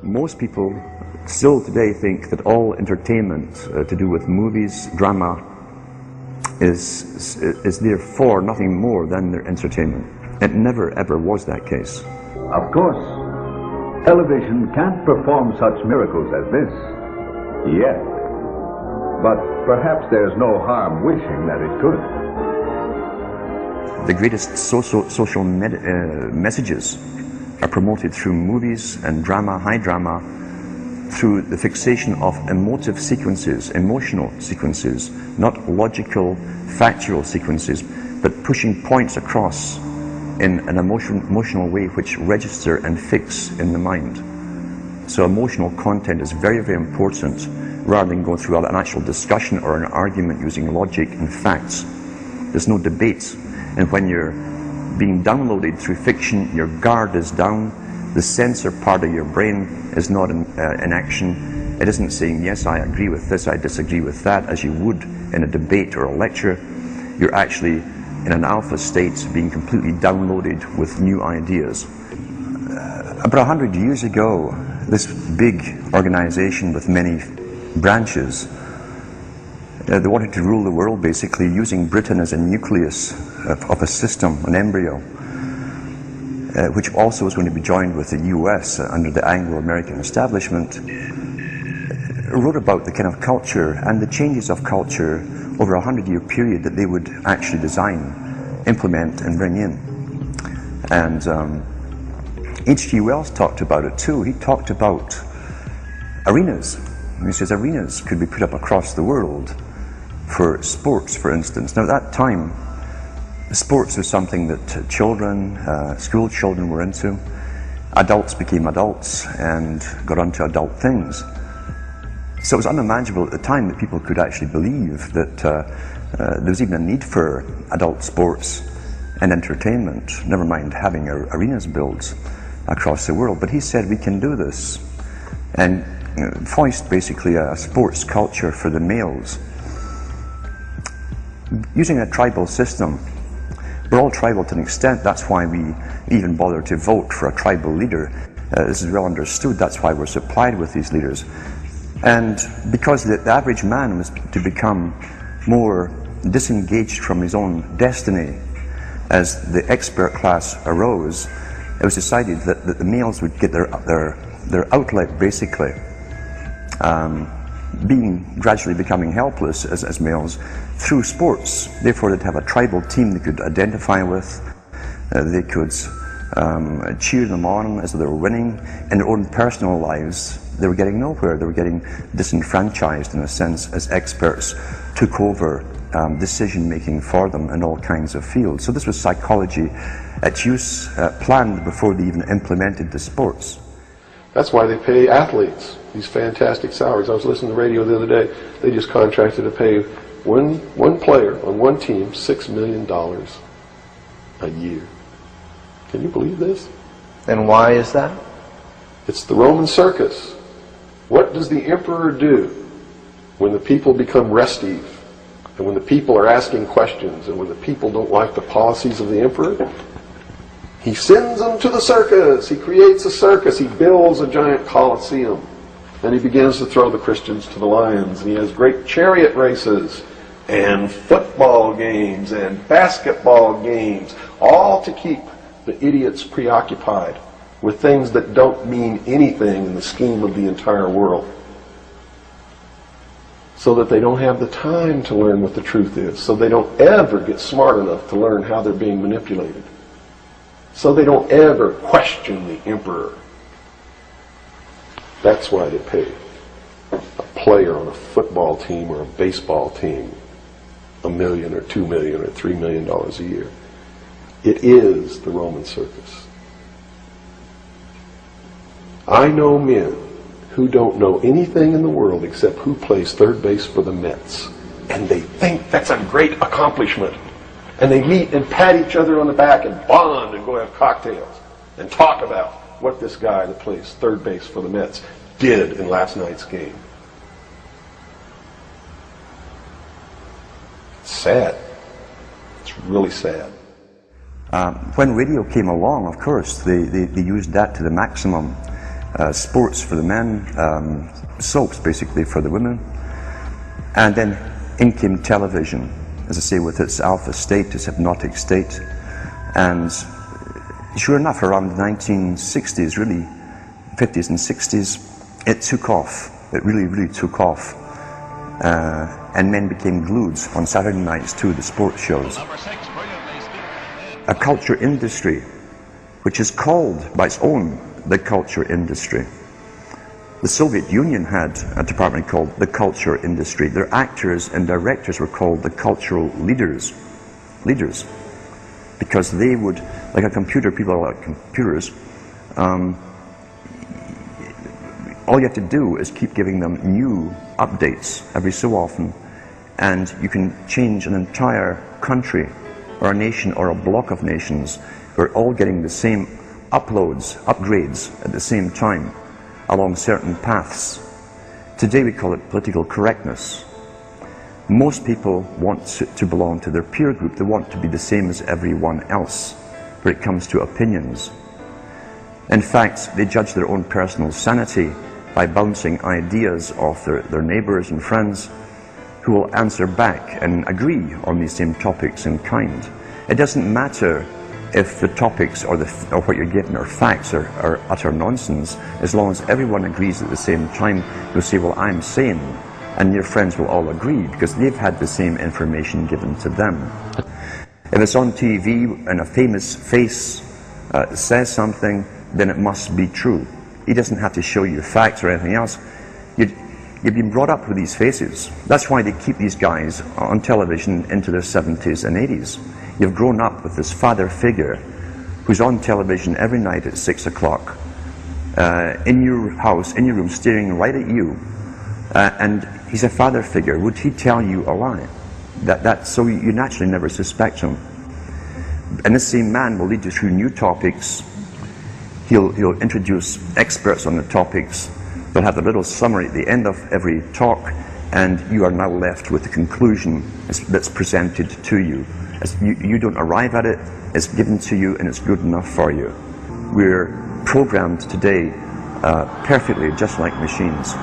Most people still today think that all entertainment to do with movies, drama, is therefore nothing more than their entertainment. It never ever was that case. Of course, television can't perform such miracles as this, yet. But perhaps there's no harm wishing that it could. The greatest social messages are promoted through movies and drama, high drama, through the fixation of emotive sequences, emotional sequences, not logical, factual sequences, but pushing points across in an emotional way which register and fix in the mind. So emotional content is very, very important, rather than going through an actual discussion or an argument using logic and facts. There's no debate. And when you're being downloaded through fiction, your guard is down, the censor part of your brain is not in action. It isn't saying, yes, I agree with this, I disagree with that, as you would in a debate or a lecture. You're actually in an alpha state, being completely downloaded with new ideas. About 100 years ago, this big organization with many branches, they wanted to rule the world basically using Britain as a nucleus of a system, an embryo, which also was going to be joined with the US under the Anglo-American establishment, wrote about the kind of culture and the changes of culture over a 100-year period that they would actually design, implement and bring in. And H.G. Wells talked about it too. He talked about arenas. He says arenas could be put up across the world for sports, for instance. Now at that time, sports was something that children, school children were into. Adults became adults and got onto adult things. So it was unimaginable at the time that people could actually believe that there was even a need for adult sports and entertainment, never mind having arenas built across the world. But he said we can do this, and foist basically a sports culture for the males. Using a tribal system, we're all tribal to an extent. That's why we even bother to vote for a tribal leader. This is well understood. That's why we're supplied with these leaders. And because the average man was to become more disengaged from his own destiny as the expert class arose, it was decided that the males would get their outlet basically, gradually becoming helpless as males through sports. Therefore they'd have a tribal team they could identify with, they could cheer them on as they were winning. In their own personal lives they were getting nowhere, they were getting disenfranchised in a sense as experts took over decision making for them in all kinds of fields. So this was psychology at use, planned before they even implemented the sports. That's why they pay athletes these fantastic salaries. I was listening to the radio the other day. They just contracted to pay one player on one team $6 million a year. Can you believe this? And why is that? It's the Roman circus. What does the emperor do when the people become restive, and when the people are asking questions, and when the people don't like the policies of the emperor? He sends them to the circus. He creates a circus. He builds a giant coliseum. And he begins to throw the Christians to the lions. And he has great chariot races and football games and basketball games, all to keep the idiots preoccupied with things that don't mean anything in the scheme of the entire world, so that they don't have the time to learn what the truth is, so they don't ever get smart enough to learn how they're being manipulated, so they don't ever question the emperor. That's why they pay a player on a football team or a baseball team $1 million or $2 million or $3 million a year. It is the Roman circus. I know men who don't know anything in the world except who plays third base for the Mets, and they think that's a great accomplishment. And they meet and pat each other on the back and bond and go have cocktails and talk about what this guy that plays third base for the Mets did in last night's game. It's sad. It's really sad. When radio came along, of course, they used that to the maximum. sports for the men, soaps basically for the women. And then in came television, as I say, with its alpha state, its hypnotic state. And sure enough, around the 1960s, really, 50s and 60s, it took off. It really, really took off. And men became glued on Saturday nights to the sports shows. A culture industry, which is called by its own the culture industry. The Soviet Union had a department called the culture industry. Their actors and directors were called the cultural leaders. Because they would, like a computer, people are like computers, all you have to do is keep giving them new updates every so often, and you can change an entire country or a nation or a block of nations who are all getting the same upgrades at the same time along certain paths. Today we call it political correctness. Most people want to belong to their peer group. They want to be the same as everyone else when it comes to opinions. In fact, they judge their own personal sanity by bouncing ideas off their neighbors and friends who will answer back and agree on these same topics in kind. It doesn't matter if the topics or what you're getting are facts or utter nonsense, as long as everyone agrees at the same time. You'll say, well, I'm sane, and your friends will all agree because they've had the same information given to them. If it's on TV and a famous face says something, then it must be true. He doesn't have to show you facts or anything else. You've been brought up with these faces. That's why they keep these guys on television into their 70s and 80s. You've grown up with this father figure who's on television every night at 6 o'clock, in your house, in your room, staring right at you. And he's a father figure. Would he tell you a lie? So you naturally never suspect him. And this same man will lead you through new topics. He'll introduce experts on the topics. They'll have a little summary at the end of every talk, and you are now left with the conclusion that's presented to you. You don't arrive at it, it's given to you, and it's good enough for you. We're programmed today perfectly, just like machines.